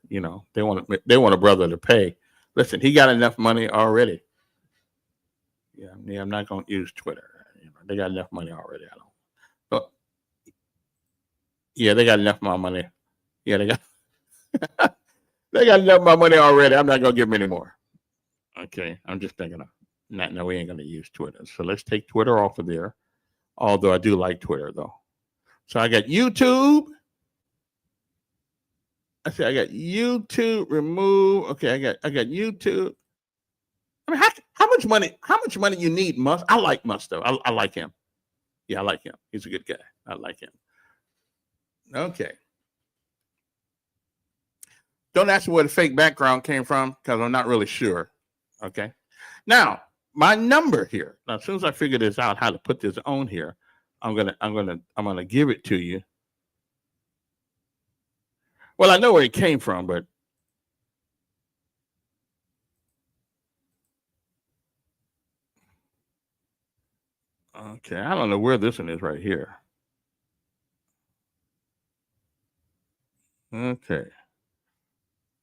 They want a brother to pay. Listen, he got enough money already. Yeah, I'm not gonna use Twitter. They got enough money already. I don't. But yeah, they got enough of my money. Yeah, they got enough of my money already. I'm not gonna give them any more. Okay, I'm just thinking of not. No, we ain't gonna use Twitter. So let's take Twitter off of there. Although I do like Twitter though. So I got YouTube. I got YouTube remove. Okay, I got YouTube. I mean, how much money? How much money you need, Musk? I like Musk though. I like him. Yeah, I like him. He's a good guy. I like him. Okay. Don't ask me where the fake background came from because I'm not really sure. Okay. Now, my number here. Now, as soon as I figure this out, how to put this on here, I'm gonna give it to you. Well, I know where it came from, but okay, I don't know where this one is right here. Okay.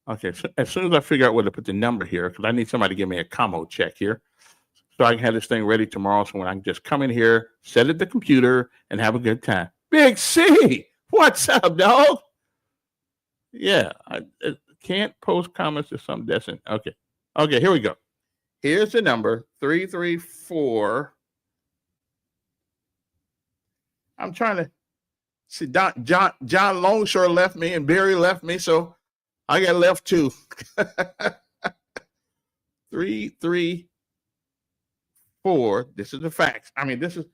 Okay, so as soon as I figure out where to put the number here, because I need somebody to give me a commo check here, so I can have this thing ready tomorrow. So when I can just come in here, set it at the computer, and have a good time. Big C, what's up, dog? Yeah, I can't post comments or something decent. Okay, okay, here we go. Here's the number 334. I'm trying to see. John Longshore left me, and Barry left me, so I got left too. 334. This is the facts. I mean, this is.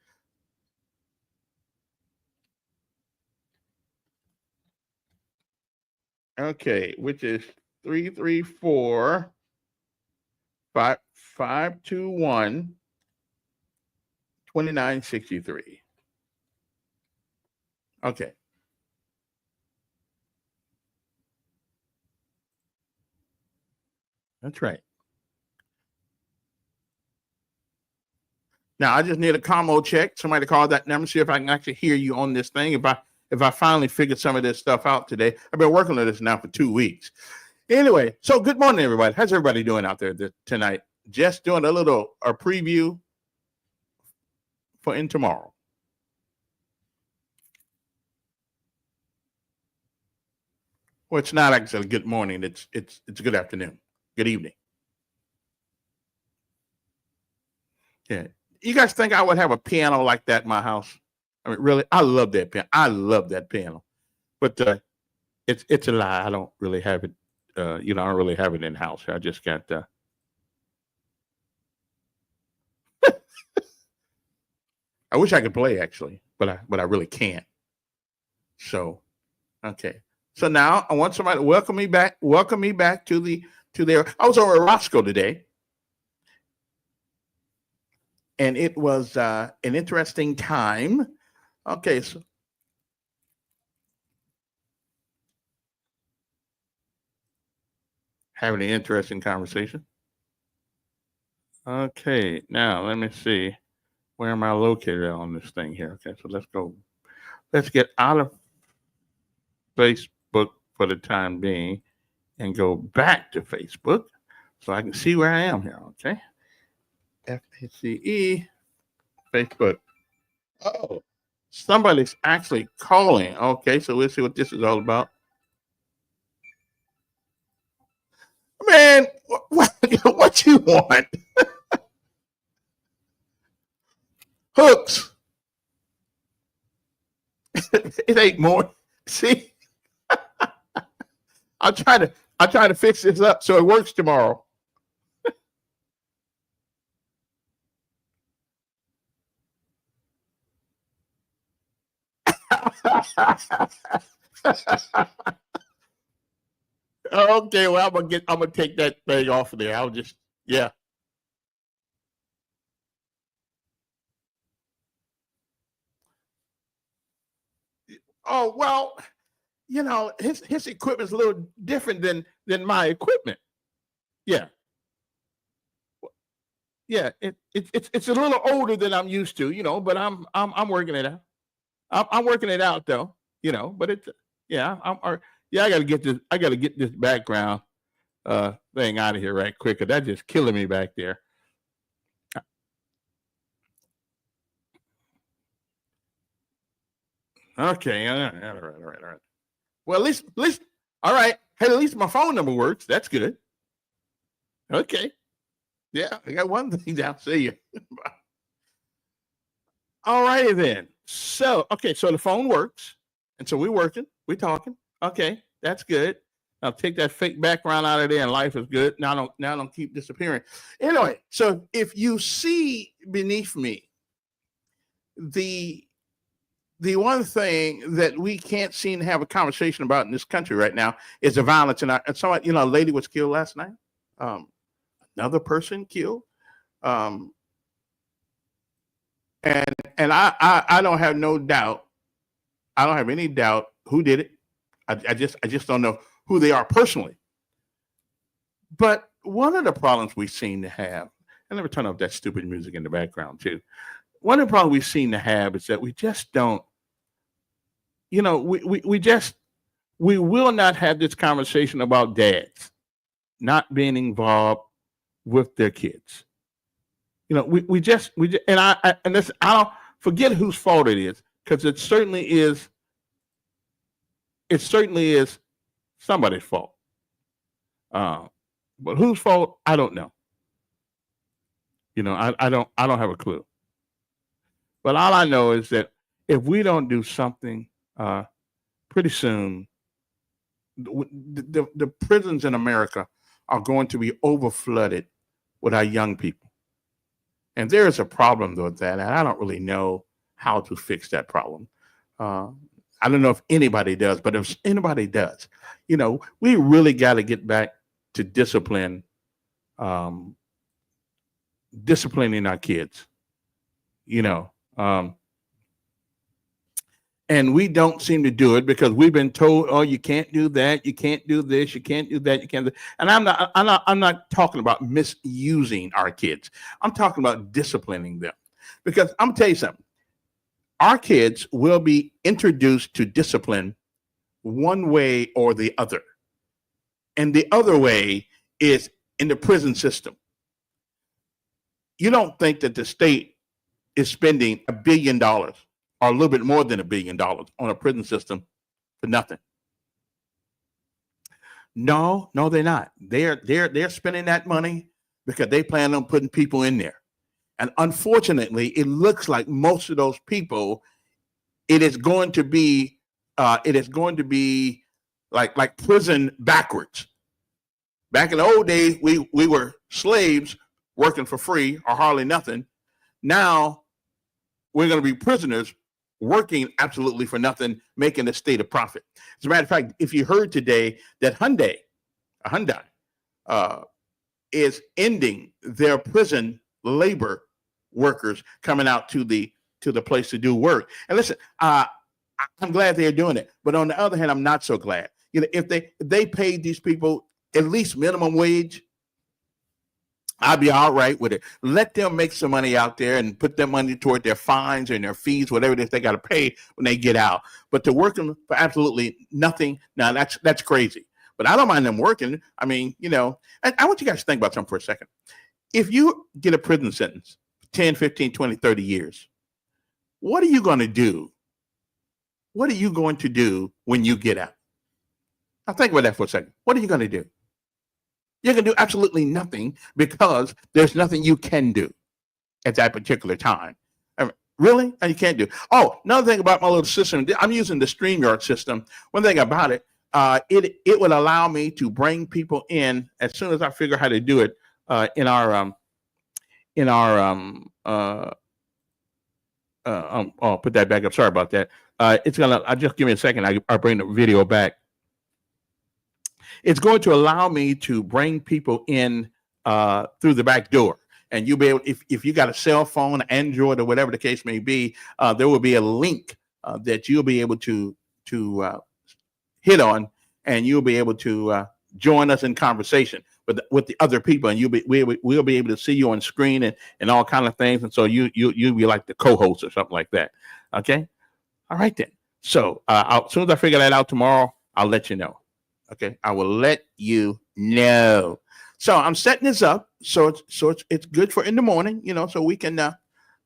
Okay, which is 334 521 2963. Okay. That's right. Now I just need a commo check. Somebody call that number, see if I can actually hear you on this thing. If I finally figured some of this stuff out today. I've been working on this now for 2 weeks. Anyway, so good morning, everybody. How's everybody doing out there tonight? Just doing a preview for in tomorrow. Well, it's not actually good morning. It's good afternoon. Good evening. Yeah. You guys think I would have a piano like that in my house? I mean, really, I love that piano. I love that piano. But it's a lie. I don't really have it. I don't really have it in house. I just got. I wish I could play actually, but I really can't. So, okay. So now I want somebody to welcome me back. Welcome me back to their. I was over at Roscoe today, and it was an interesting time. Okay, so having an interesting conversation. Okay, now let me see. Where am I located on this thing here? Okay, so let's go. Let's get out of Facebook for the time being and go back to Facebook so I can see where I am here. Okay. FACE, Facebook. Oh, somebody's actually calling. Okay, so we'll see what this is all about. Man, what you want? Hooks. It ain't more. See, I'll try to fix this up so it works tomorrow. Okay, well I'm gonna take that thing off of there. I'll just yeah. Oh well, his equipment's a little different than my equipment. Yeah, yeah. It's a little older than I'm used to, but I'm working it out. I'm working it out though, but it's yeah. Yeah, I gotta get this. I gotta get this background thing out of here right quick. 'Cause that's just killing me back there. Okay, all right, all right, all right, all right. Well, at least, all right. Hey, at least my phone number works. That's good. Okay. Yeah, I got one thing down. See you. All righty then. So, okay, so the phone works, and so we're working, we're talking. Okay, that's good. I'll take that fake background out of there, and life is good. Now don't keep disappearing. Anyway, so if you see beneath me the one thing that we can't seem to have a conversation about in this country right now is the violence. And so, a lady was killed last night. Um, Another person killed. Um, and I don't have no doubt. I don't have any doubt who did it. I just don't know who they are personally. But one of the problems we seem to have, and let me turn off that stupid music in the background too. One of the problems we seem to have is that we just don't, we will not have this conversation about dads not being involved with their kids. And this, I don't forget whose fault it is, because it certainly is somebody's fault. But whose fault? I don't know. I don't have a clue. But all I know is that if we don't do something, pretty soon, the prisons in America are going to be overflooded with our young people. And there is a problem with that, and I don't really know how to fix that problem. I don't know if anybody does, but if anybody does, we really got to get back to disciplining our kids. And we don't seem to do it because we've been told, oh, you can't do that, you can't do this, you can't do that, you can't do. And I'm not talking about misusing our kids. I'm talking about disciplining them. Because I'm gonna tell you something. Our kids will be introduced to discipline one way or the other. And the other way is in the prison system. You don't think that the state is spending $1 billion or a little bit more than $1 billion on a prison system for nothing? No, they're not. They're spending that money because they plan on putting people in there. And unfortunately, it looks like most of those people, it is going to be like prison backwards. Back in the old days, we were slaves working for free or hardly nothing. Now we're going to be prisoners working absolutely for nothing, making the state a profit. As a matter of fact, if you heard today that Hyundai is ending their prison labor workers coming out to the place to do work. And listen, I'm glad they're doing it, but on the other hand, I'm not so glad. If they paid these people at least minimum wage, I'd be all right with it. Let them make some money out there and put their money toward their fines and their fees, whatever it is they got to pay when they get out. But to work them for absolutely nothing, now that's crazy. But I don't mind them working. I mean, I want you guys to think about something for a second. If you get a prison sentence, 10, 15, 20, 30 years, what are you going to do? What are you going to do when you get out? Now think about that for a second. What are you going to do? You're going to do absolutely nothing because there's nothing you can do at that particular time. I mean, really? And you can't do. Oh, another thing about my little system, I'm using the StreamYard system. One thing about it, it would allow me to bring people in as soon as I figure out how to do it in our I'll put that back up. Sorry about that. I'll just give me a second. I'll bring the video back. It's going to allow me to bring people in through the back door. And you'll be able, if you got a cell phone, Android, or whatever the case may be, there will be a link that you'll be able to hit on, and you'll be able to join us in conversation with the other people, and we'll be able to see you on screen and all kind of things. And so you'll be like the co-host or something like that. Okay. All right then. So as soon as I figure that out tomorrow, I'll let you know. Okay, I will let you know. So I'm setting this up so it's good for in the morning, so we can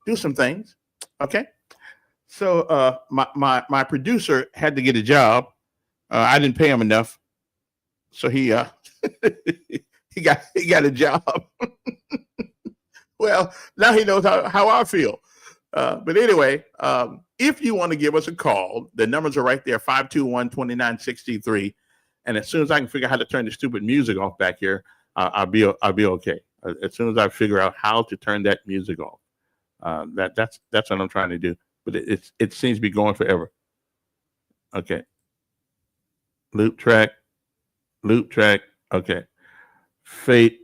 do some things. Okay. So my producer had to get a job. I didn't pay him enough, so he he got a job. Well, now he knows how I feel. But anyway, if you want to give us a call, the numbers are right there, 521-2963. And as soon as I can figure out how to turn the stupid music off back here, I'll be okay. As soon as I figure out how to turn that music off, that's what I'm trying to do. But it seems to be going forever. Okay. Loop track. Okay. Fate.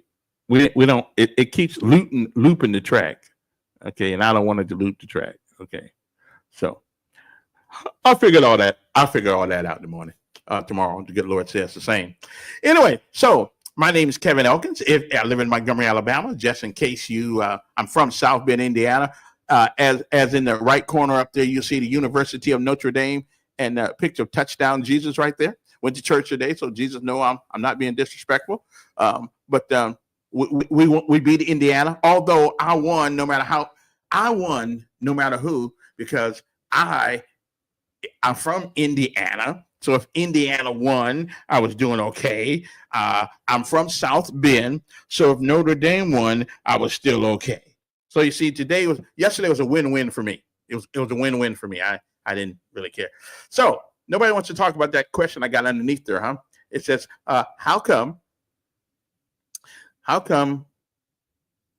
We don't. It keeps looping the track. Okay, and I don't want it to loop the track. Okay, so I'll figure all that out in the morning. Tomorrow, the good Lord says the same. Anyway, so my name is Kevin Elkins. I live in Montgomery, Alabama. Just in case I'm from South Bend, Indiana. As in the right corner up there, you'll see the University of Notre Dame and a picture of touchdown Jesus right there. Went to church today, so Jesus know I'm not being disrespectful. But we beat Indiana. Although I won, no matter who, because I'm from Indiana. So if Indiana won, I was doing okay. I'm from South Bend, so if Notre Dame won, I was still okay. So you see, yesterday was a win-win for me. It was a win-win for me. I didn't really care. So nobody wants to talk about that question I got underneath there, huh? It says, how come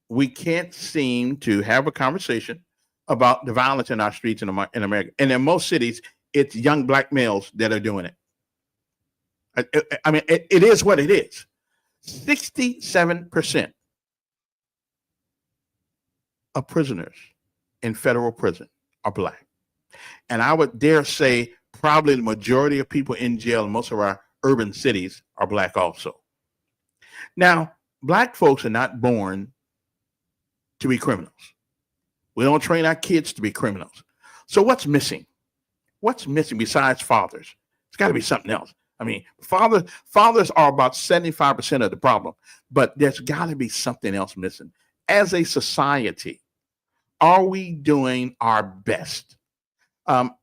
we can't seem to have a conversation about the violence in our streets in America? And in most cities, it's young black males that are doing it. I mean, it is what it is. 67% of prisoners in federal prison are black. And I would dare say probably the majority of people in jail in most of our urban cities are black also. Now, black folks are not born to be criminals. We don't train our kids to be criminals. So what's missing? What's missing besides fathers? It's got to be something else. I mean, fathers are about 75% of the problem, but there's got to be something else missing. As a society, are we doing our best?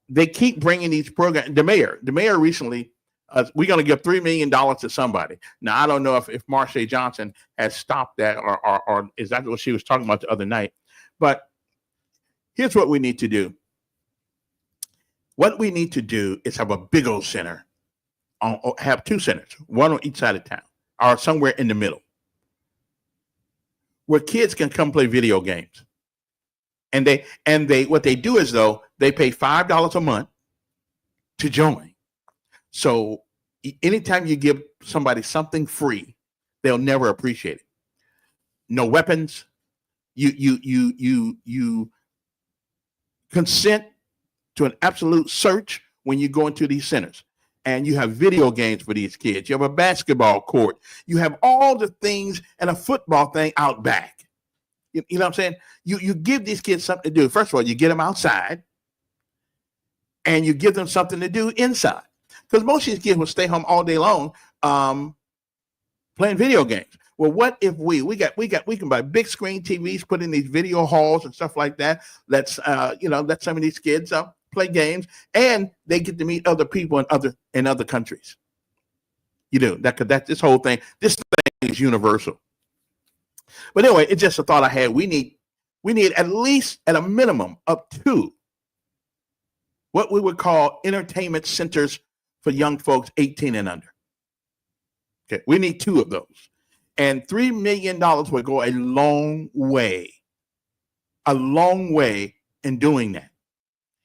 They keep bringing these programs. The mayor recently, we're going to give $3 million to somebody. Now, I don't know if Marsha Johnson has stopped that or is that what she was talking about the other night? But here's what we need to do. What we need to do is have a big old center, have two centers, one on each side of town or somewhere in the middle, where kids can come play video games. And what they do is, though, they pay $5 a month to join. So anytime you give somebody something free, they'll never appreciate it. No weapons. You consent to an absolute search when you go into these centers. And you have video games for these kids. You have a basketball court. You have all the things and a football thing out back. You know what I'm saying? You give these kids something to do. First of all, you get them outside and you give them something to do inside. Because most of these kids will stay home all day long playing video games. Well, what if we can buy big screen TVs, put in these video halls and stuff like that. Let's let some of these kids play games, and they get to meet other people in other countries. You do that. This whole thing, this thing is universal. But anyway, it's just a thought I had. We need at least at a minimum of two, what we would call entertainment centers for young folks 18 and under. Okay, we need two of those. And $3 million would go a long way in doing that.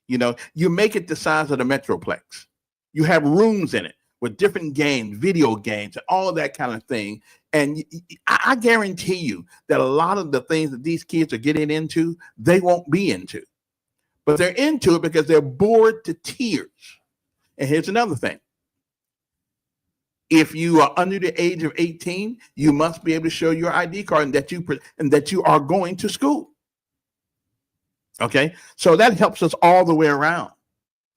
You know, you make it the size of the Metroplex. You have rooms in it with different games, video games, and all that kind of thing. And I guarantee you that a lot of the things that these kids are getting into, they won't be into. But they're into it because they're bored to tears. And here's another thing. If you are under the age of 18, you must be able to show your ID card and that you are going to school. Okay, so that helps us all the way around.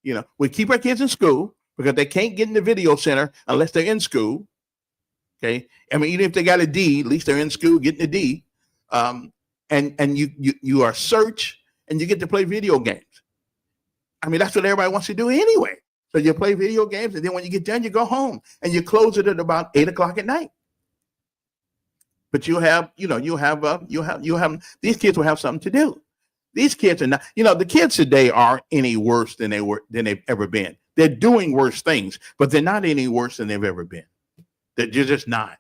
You know, we keep our kids in school. because they can't get in the video center unless they're in school. Okay, I mean, even if they got a D, at least they're in school getting a D. And you are search and you get to play video games. I mean, that's what everybody wants to do anyway. So you play video games, and then when you get done, you go home and you close it at about 8 o'clock at night. But you'll have these kids will have something to do. These kids are not, the kids today aren't any worse than they've ever been. They're doing worse things, but they're not any worse than they've ever been. They're just not.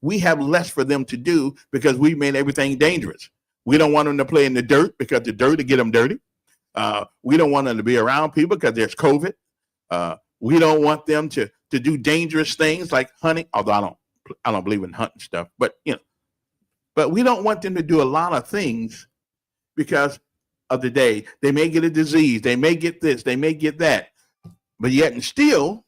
We have less for them to do because we made everything dangerous. We don't want them to play in the dirt because the dirt will get them dirty. We don't want them to be around people because there's COVID. We don't want them to do dangerous things like hunting, although I don't believe in hunting stuff, but we don't want them to do a lot of things because of the day. They may get a disease, they may get this, they may get that, but yet and still,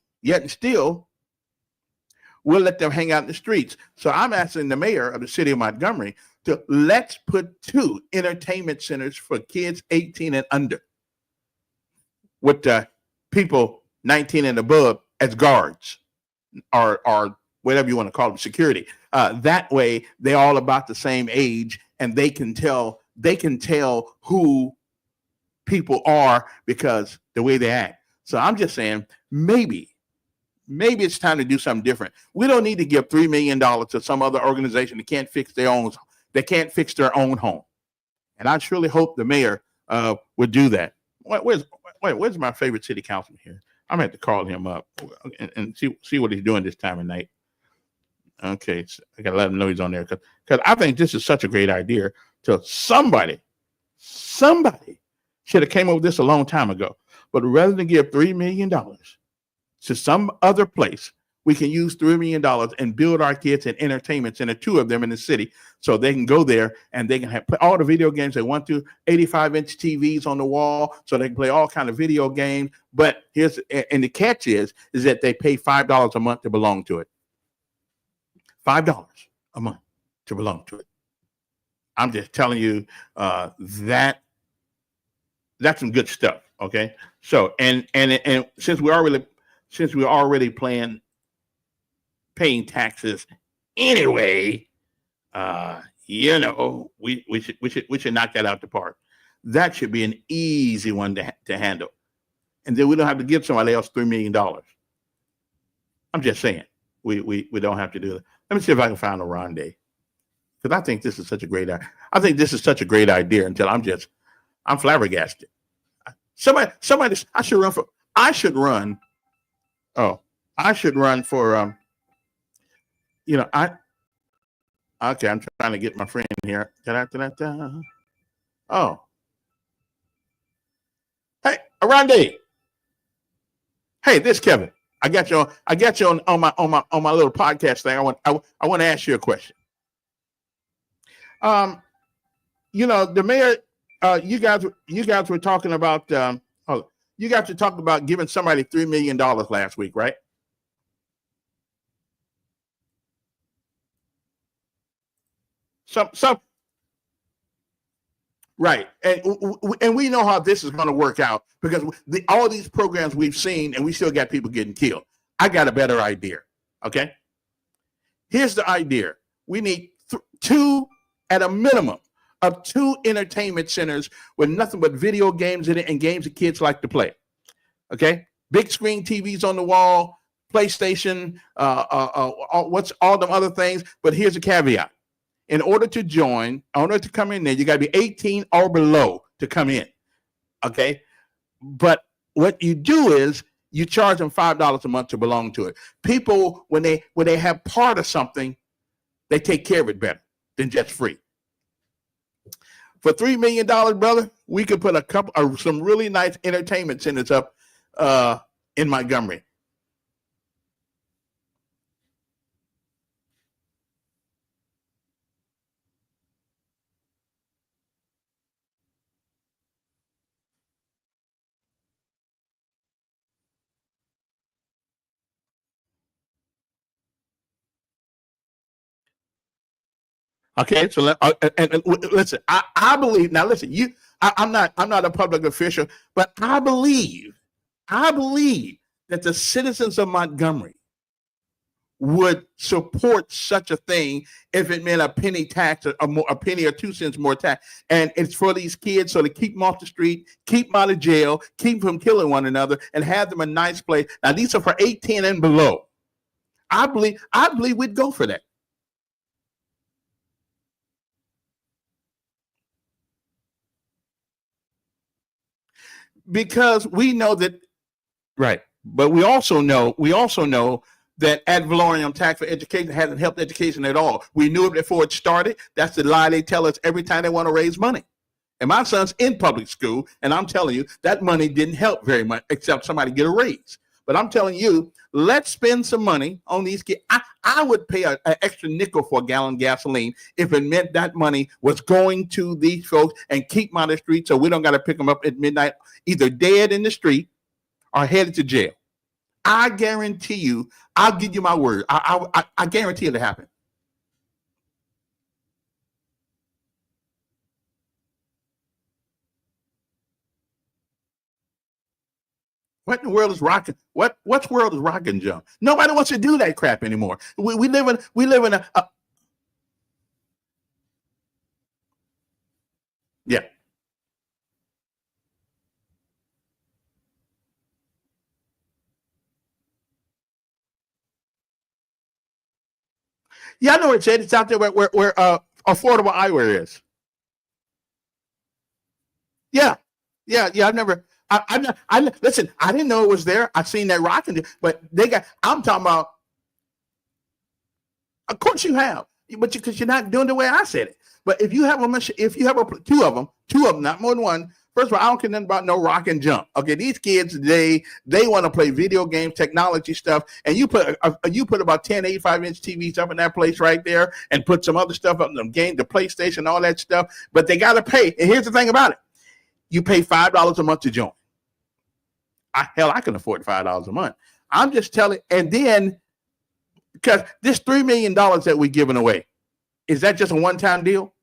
we'll let them hang out in the streets. So I'm asking the mayor of the city of Montgomery to let's put 2 entertainment centers for kids 18 and under with people 19 and above as guards or whatever you want to call them, security. That way they're all about the same age and they can tell who people are because the way they act. So I'm just saying maybe it's time to do something different. We don't need to give $3 million to some other organization that can't fix their own home. And I surely hope the mayor would do that. Where's my favorite city councilman here? I'm gonna have to call him up and see what he's doing this time of night. Okay, so I gotta let him know he's on there because I think this is such a great idea. So somebody should have came up with this a long time ago. But rather than give $3 million to some other place, we can use $3 million and build our kids an entertainment center, 2 of them in the city, so they can go there and they can have all the video games they want to, 85-inch TVs on the wall, so they can play all kind of video games. But the catch is that they pay $5 a month to belong to it. $5 a month to belong to it. I'm just telling you that's some good stuff. Okay, so and since we're already paying taxes anyway, we should knock that out the park. That should be an easy one to handle, and then we don't have to give somebody else $3 million. I'm just saying we don't have to do that. Let me see if I can find a Rondé, because I think this is such a great idea. I think this is such a great idea until I'm flabbergasted. Somebody, I should run for. Okay, I'm trying to get my friend here. Oh, hey, Rondé. Hey, this Kevin. I got you on my little podcast thing. I want to ask you a question. The mayor, you guys were talking about you guys were talking about giving somebody $3 million last week, right? Some right, and we know how this is going to work out because all these programs we've seen, and we still got people getting killed. I got a better idea. Okay, here's the idea: we need 2 at a minimum of 2 entertainment centers with nothing but video games in it and games that kids like to play. Okay, big screen TVs on the wall, PlayStation, what's all them other things. But here's a caveat. In order to come in there, you got to be 18 or below to come in. Okay. But what you do is you charge them $5 a month to belong to it. People, when they have part of something, they take care of it better than just free. For $3 million, brother, we could put some really nice entertainment centers up in Montgomery. Okay, so listen. I believe now. Listen, I'm not a public official, but I believe that the citizens of Montgomery would support such a thing if it meant a penny tax, a penny or 2 cents more tax. And it's for these kids, so to keep them off the street, keep them out of jail, keep them from killing one another, and have them a nice place. Now, these are for 18 and below. I believe we'd go for that. Because we know that, right. But we also know that ad valorem tax for education hasn't helped education at all. We knew it before it started. That's the lie they tell us every time they want to raise money. And my son's in public school, and I'm telling you, that money didn't help very much, except somebody get a raise. But I'm telling you, let's spend some money on these kids. I would pay an extra nickel for a gallon of gasoline if it meant that money was going to these folks and keep them out of the street so we don't got to pick them up at midnight, either dead in the street or headed to jail. I guarantee you, I'll give you my word. I guarantee it'll happen. What in the world is rocking? What's world is rocking jump? Nobody wants to do that crap anymore. We live in a yeah. Yeah, I know what it said. It's out there where affordable eyewear is. Yeah, yeah. I've never. I listen. I didn't know it was there. I seen that rocking, but they got. I'm talking about. Of course you have, but because you're not doing the way I said it. But if you have two of them, not more than one. First of all, I don't care nothing about no rock and jump. Okay, these kids they want to play video games, technology stuff, and you put about 10 85-inch TVs up in that place right there, and put some other stuff up in the game, the PlayStation, all that stuff. But they got to pay. And here's the thing about it: you pay $5 a month to join. I can afford $5 a month. I'm just telling, and then because this $3 million that we're giving away, is that just a one-time deal?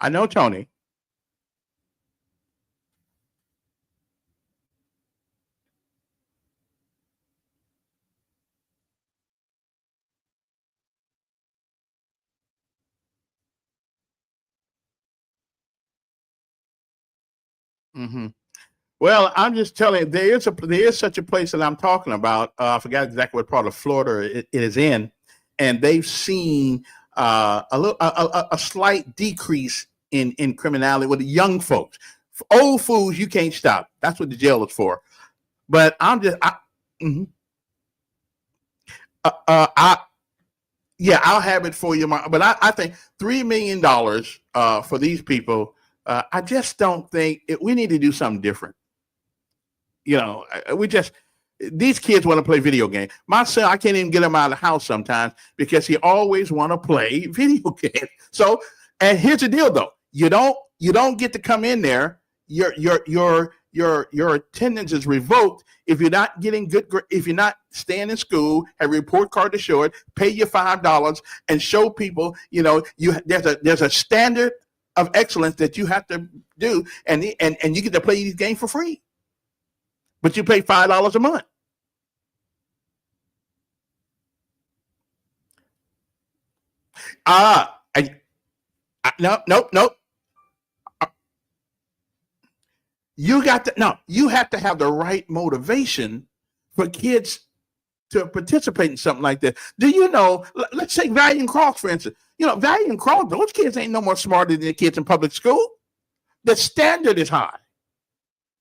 I know, Tony. Mm-hmm. Well, I'm just telling you, there is such a place that I'm talking about. I forgot exactly what part of Florida it is in, and they've seen a slight decrease in criminality with the young folks. For old fools, you can't stop. That's what the jail is for. But mhm. I yeah, I'll have it for you. But I think $3 million for these people. I just don't think we need to do something different. We just these kids want to play video games. My son, I can't even get him out of the house sometimes because he always want to play video games. So, and here's the deal though: you don't get to come in there. Your attendance is revoked if you're not getting if you're not staying in school, have a report card to show it, pay your $5 and show people, there's a standard of excellence that you have to do, and you get to play these games for free. But you pay $5 a month. Ah, no, nope, nope. You got to no. You have to have the right motivation for kids to participate in something like that. Do you know? Let's take Valiant Cross for instance. Valiant Cross. Those kids ain't no more smarter than the kids in public school. The standard is high.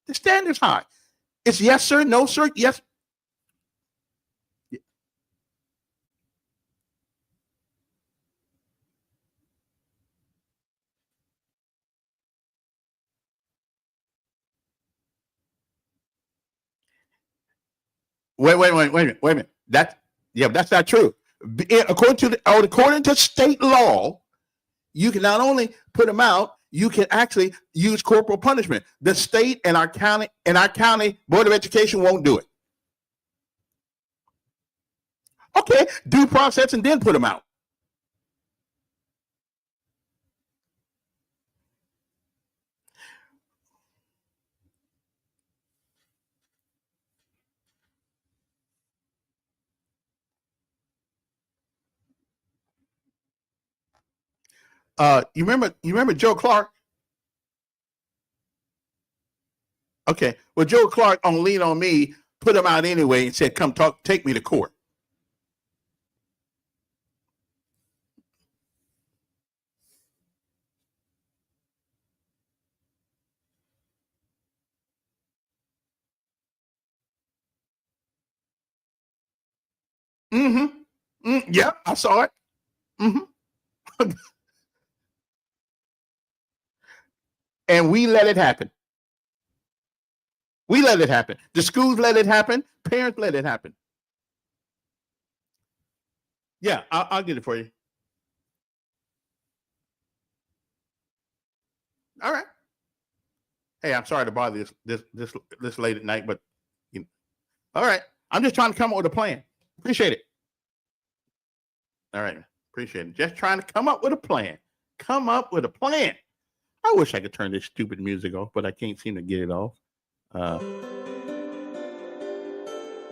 The standard is high. It's yes sir, no sir, yes. Wait a minute. That's not true. According to state law, you can not only put them out, you can actually use corporal punishment. The state and our county Board of Education won't do it. Okay, due process and then put them out. You remember Joe Clark? Okay, well, Joe Clark on Lean on Me put him out anyway and said, "Come take me to court." Yeah, I saw it. And we let it happen. We let it happen. The schools let it happen. Parents let it happen. Yeah, I'll get it for you. All right. Hey, I'm sorry to bother this late at night, but all right. I'm just trying to come up with a plan. Appreciate it. All right. Appreciate it. Just trying to come up with a plan. Come up with a plan. I wish I could turn this stupid music off, but I can't seem to get it off. I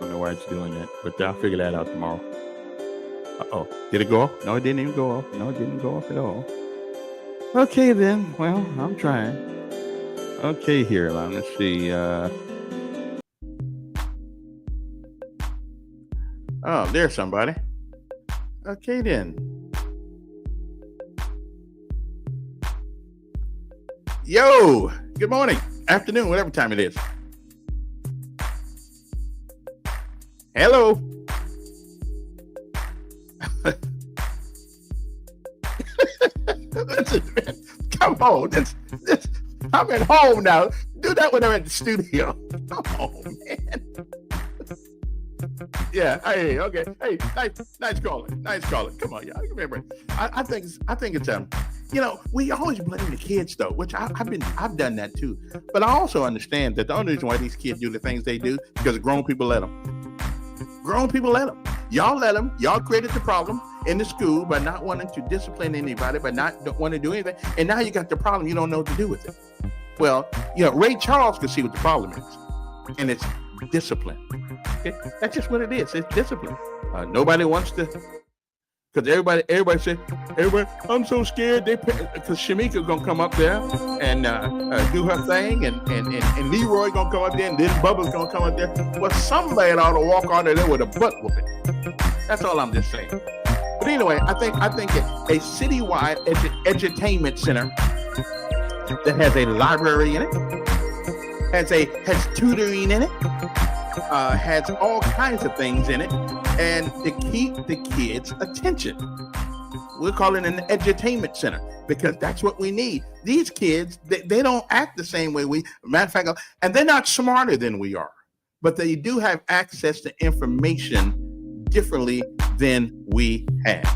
don't know why it's doing that, but I'll figure that out tomorrow. Uh-oh. Did it go off? No, it didn't even go off. No, it didn't go off at all. Okay, then. Well, I'm trying. Okay, here. Let's see. Oh, there's somebody. Okay, then. Yo, good morning, afternoon, whatever time it is. Hello. Listen, man, come on. I'm at home now. Do that when I'm at the studio. Come on, man. Yeah. Hey. Okay. Hey. Nice calling. Nice calling. Come on, y'all. Remember, I think it's we always blame the kids though, which I've done that too. But I also understand that the only reason why these kids do the things they do because grown people let them. Grown people let them. Y'all let them. Y'all created the problem in the school by not wanting to discipline anybody, by not wanting to do anything. And now you got the problem. You don't know what to do with it. Well, Ray Charles could see what the problem is, and it's discipline. Okay? That's just what it is. It's discipline. Nobody wants to, because everybody said, I'm so scared. Because Shamika's gonna come up there and do her thing, and Leroy gonna come up there, and then Bubba's gonna come up there. Well, somebody ought to walk out of there with a butt whooping. That's all I'm just saying. But anyway, I think a citywide edutainment center that has a library in it, has tutoring in it, has all kinds of things in it, and to keep the kids' attention. We're calling it an edutainment center because that's what we need. These kids, they don't act the same way matter of fact, and they're not smarter than we are, but they do have access to information differently than we have.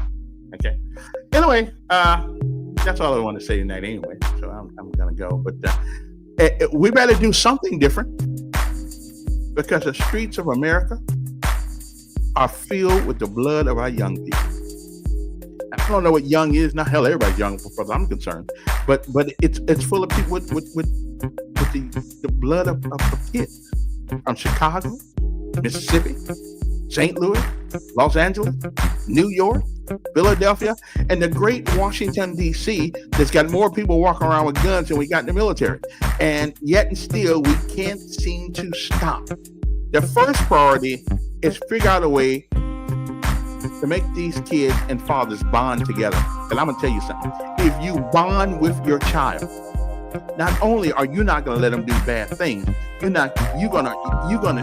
Okay. Anyway, that's all I want to say tonight anyway. So I'm going to go, but we better do something different because the streets of America are filled with the blood of our young people. I don't know what young is. Not hell, everybody's young, as far as I'm concerned. But it's full of people with the blood of kids from Chicago, Mississippi, St. Louis, Los Angeles, New York, Philadelphia, and the great Washington, D.C. that's got more people walking around with guns than we got in the military. And yet and still, we can't seem to stop. The first priority is figure out a way to make these kids and fathers bond together. And I'm going to tell you something. If you bond with your child, not only are you not going to let them do bad things, you're gonna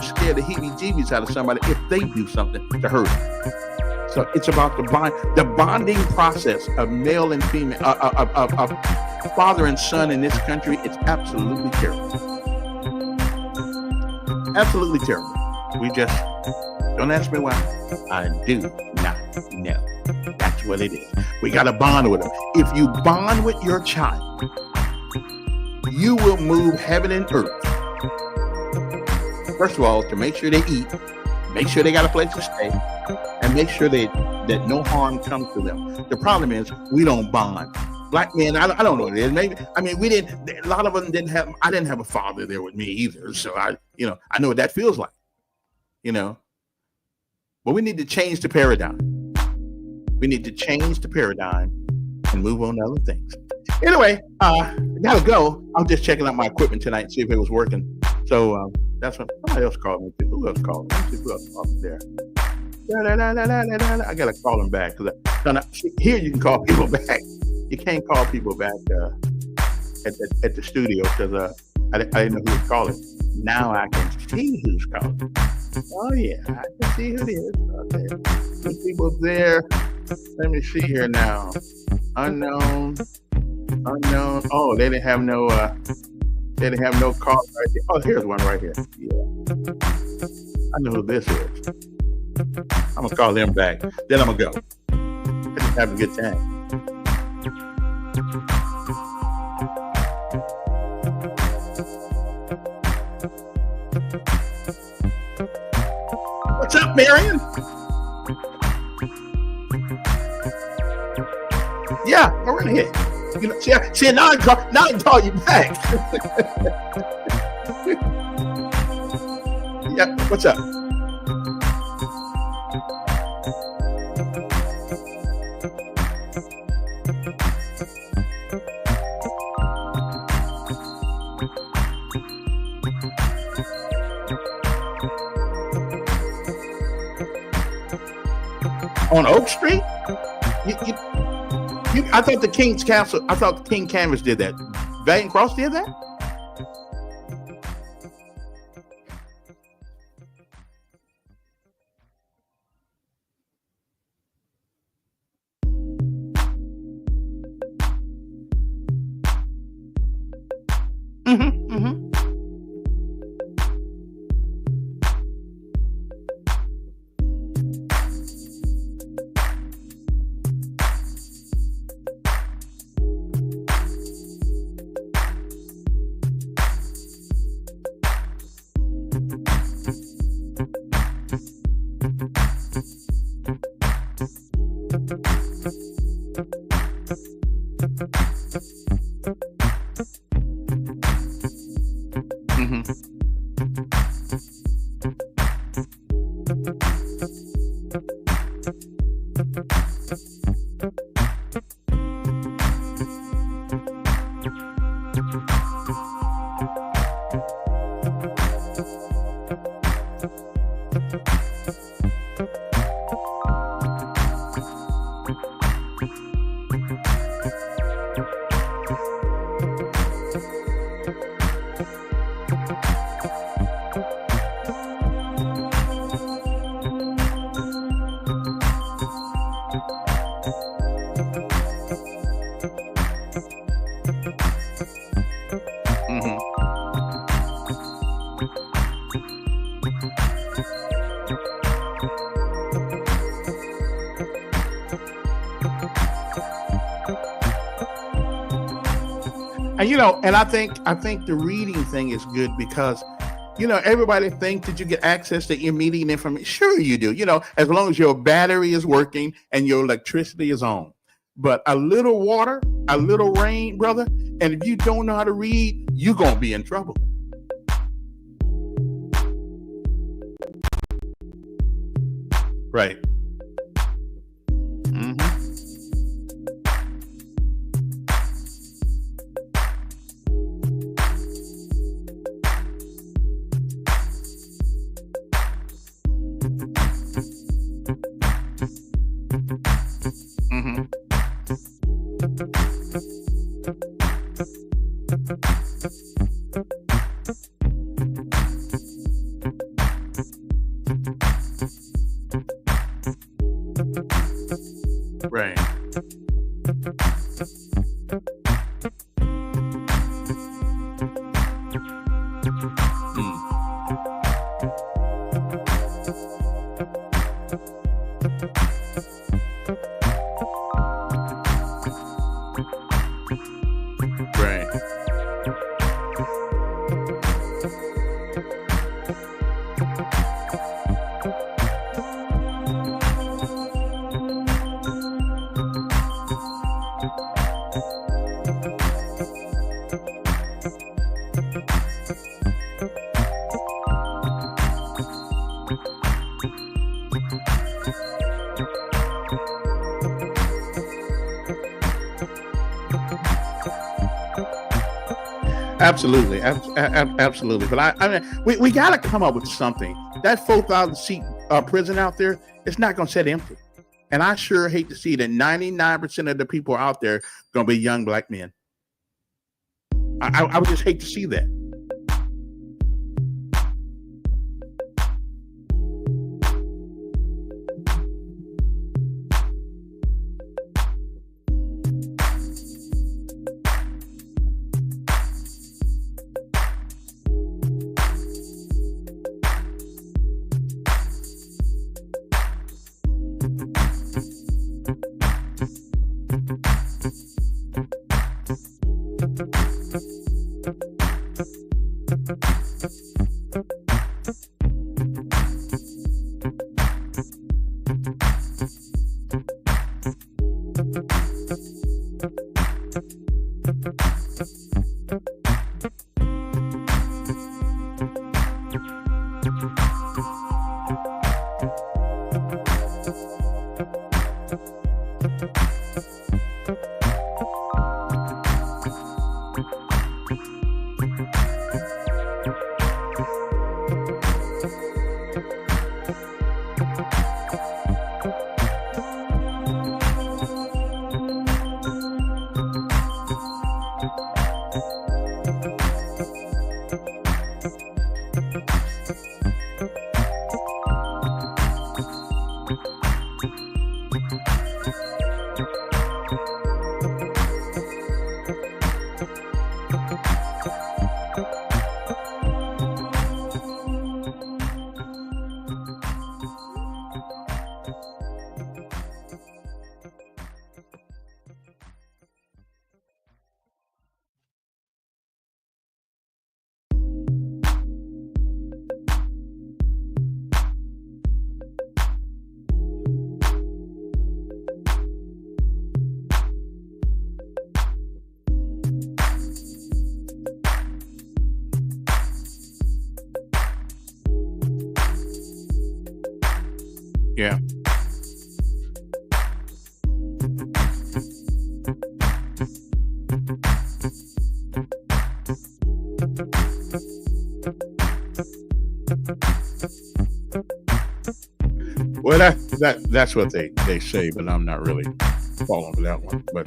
scare the heebie-jeebies out of somebody if they do something to hurt them. So it's about the bonding process of male and female, of father and son in this country. It's absolutely terrible. Absolutely terrible. We just, don't ask me why. I do not. No, that's what it is. We got to bond with them. If you bond with your child, you will move heaven and earth. First of all, to make sure they eat, make sure they got a place to stay, and make sure that no harm comes to them. The problem is we don't bond. Black men, I don't know what it is. Maybe, I mean, we didn't, a lot of them didn't have, I didn't have a father there with me either. So I know what that feels like, but we need to change the paradigm. We need to change the paradigm and move on to other things. Anyway, I gotta go. I'm just checking out my equipment tonight and see if it was working. So that's what somebody else called me. Who else called me? Let's see who else called me there. I gotta call them back because here you can call people back. You can't call people back at the studio because I didn't know who was calling. Now I can see who's calling. Oh yeah, I can see who it is. Okay. The people there. Let me see here now. Unknown. Oh, they didn't have no call right there. Oh, here's one right here. Yeah. I know who this is. I'm gonna call them back. Then I'm gonna go. Just have a good time. What's up, Marion? Yeah, go right ahead. See, now I can call you back. Yeah, what's up? On Oak Street? I thought the King's Castle, I thought the King Canvas did that. Valiant Cross did that? And I think the reading thing is good because, everybody thinks that you get access to immediate information. Sure you do, as long as your battery is working and your electricity is on. But a little water, a little rain, brother, and if you don't know how to read, you're going to be in trouble. Right. Right. Absolutely, absolutely. But I mean, we got to come up with something. That 4,000 seat prison out there, it's not going to sit empty. And I sure hate to see that 99% of the people out there going to be young black men. I would just hate to see that. Yeah. Well, that's what they say, but I'm not really falling for that one. But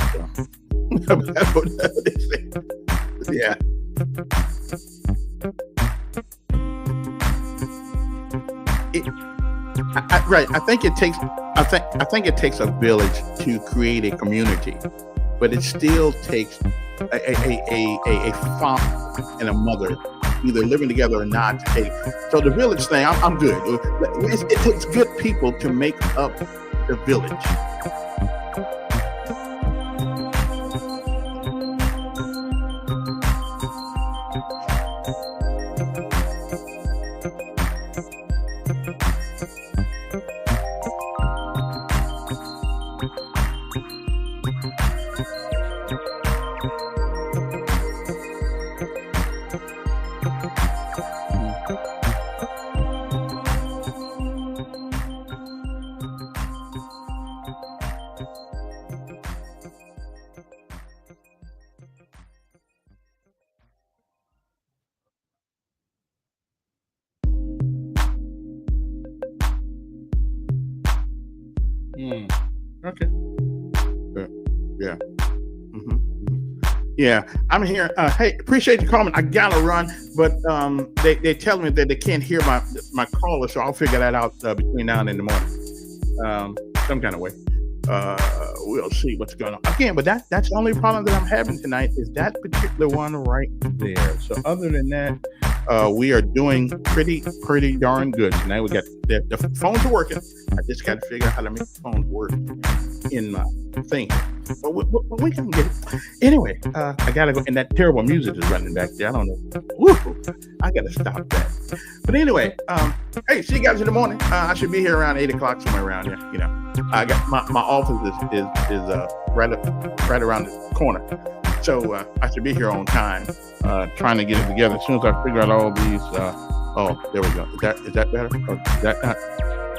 that's what they say. Yeah. Right. I think it takes. I think it takes a village to create a community, but it still takes a father and a mother either living together or not. So the village thing, I'm good. It takes good people to make up the village. Okay. Yeah. Yeah. I'm here. Hey, appreciate you calling. I gotta run, but they tell me that they can't hear my caller, so I'll figure that out between now and in the morning, some kind of way. We'll see what's going on again. But that's the only problem that I'm having tonight is that particular one right there. So other than that, we are doing pretty darn good tonight. We got the phones are working. I just got to figure out how to make the phones work in my thing. But we can get it. Anyway, I got to go. And that terrible music is running back there. I don't know. Woo, I got to stop that. But anyway, hey, see you guys in the morning. I should be here around 8 o'clock, somewhere around here. You know, I got my office is right around the corner. So I should be here on time, trying to get it together. As soon as I figure out all these, there we go. Is that better?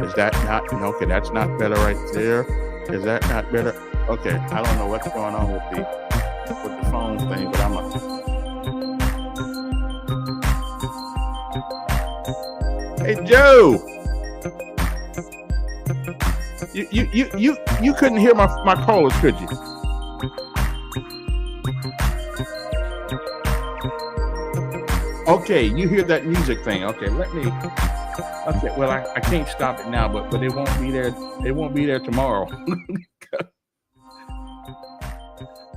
Is that not? Okay, that's not better right there. Is that not better? Okay, I don't know what's going on with the phone thing, but Hey, Joe. You couldn't hear my callers, could you? Okay, you hear that music thing. Okay, let me. Okay, well, I can't stop it now, but it won't be there. It won't be there tomorrow.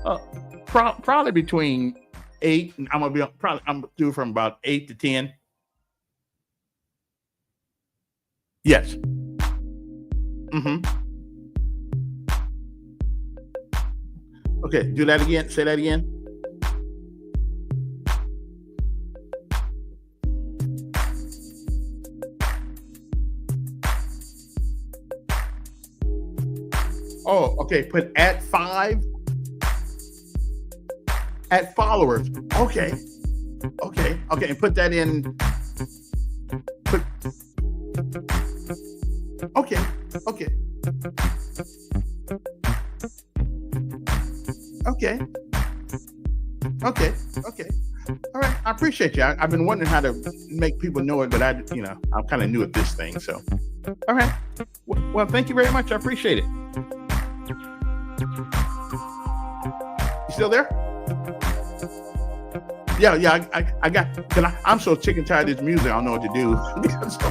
uh, probably between 8. I'm gonna be probably I'm due from about 8 to 10. Yes. Mm-hmm. Okay, do that again. Say that again. Oh, okay. Put at 5 at followers. Okay, okay, and put that in. Put okay, okay, okay, okay, okay. All right, I appreciate you. I've been wondering how to make people know it, but I'm kind of new at this thing. So, all right. Well, thank you very much. I appreciate it. You still there? Yeah. I got. I'm so sick and tired of this music. I don't know what to do. So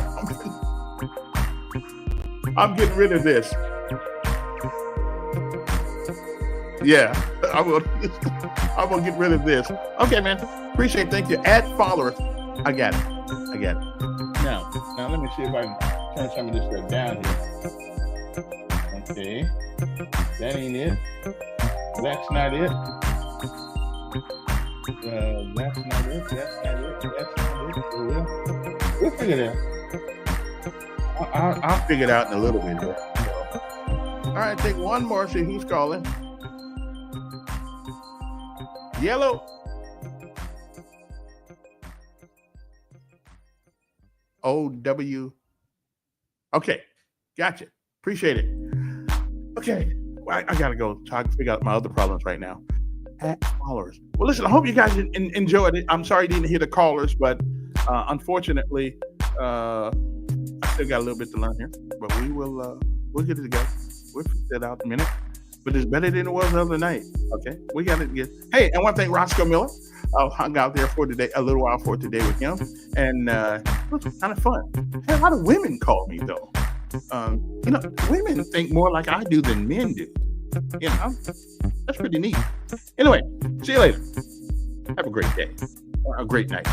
I'm getting rid of this. Yeah, I will. I'm gonna get rid of this. Okay, man. Appreciate it. Thank you. Add followers. I got it. Now let me see if I can turn some of this stuff down here. Okay, that ain't it. That's not it. That's not it. We'll figure it out. I'll figure it out in a little bit here. All right, take one more. See who's calling. Yellow. O0000. Okay, gotcha. Appreciate it. Okay, well, I gotta go try to figure out my other problems right now. At followers. Well, listen, I hope you guys enjoyed it. I'm sorry you didn't hear the callers, but unfortunately, I still got a little bit to learn here. But we'll get it together. We'll figure that out in a minute. But it's better than it was the other night. Okay, we got it. Hey, and one thing, Roscoe Miller, I hung out there for today, a little while for today with him, and it was kind of fun. Had a lot of women call me though. Women think more like I do than men do. That's pretty neat. Anyway, see you later. Have a great day or a great night.